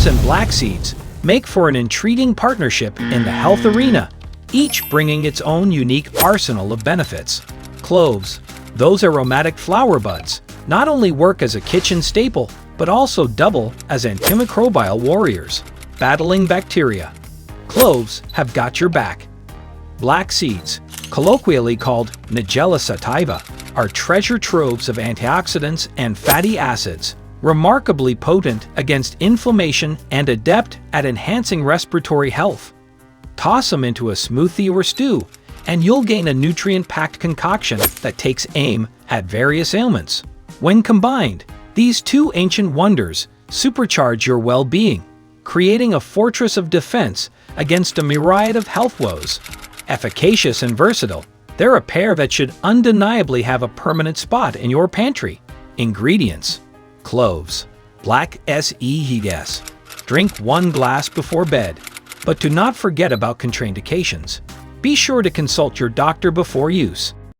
cloves and black seeds make for an intriguing partnership in the health arena, each bringing its own unique arsenal of benefits. Cloves, those aromatic flower buds, not only work as a kitchen staple, but also double as antimicrobial warriors, battling bacteria. Cloves have got your back. Black seeds, colloquially called Nigella Sativa, are treasure troves of antioxidants and fatty acids, remarkably potent against inflammation and adept at enhancing respiratory health. Toss them into a smoothie or stew, and you'll gain a nutrient-packed concoction that takes aim at various ailments. When combined, these two ancient wonders supercharge your well-being, creating a fortress of defense against a myriad of health woes. Efficacious and versatile, they're a pair that should undeniably have a permanent spot in your pantry. Ingredients: cloves, black seeds. Drink 1 glass before bed, but do not forget about contraindications. Be sure to consult your doctor before use.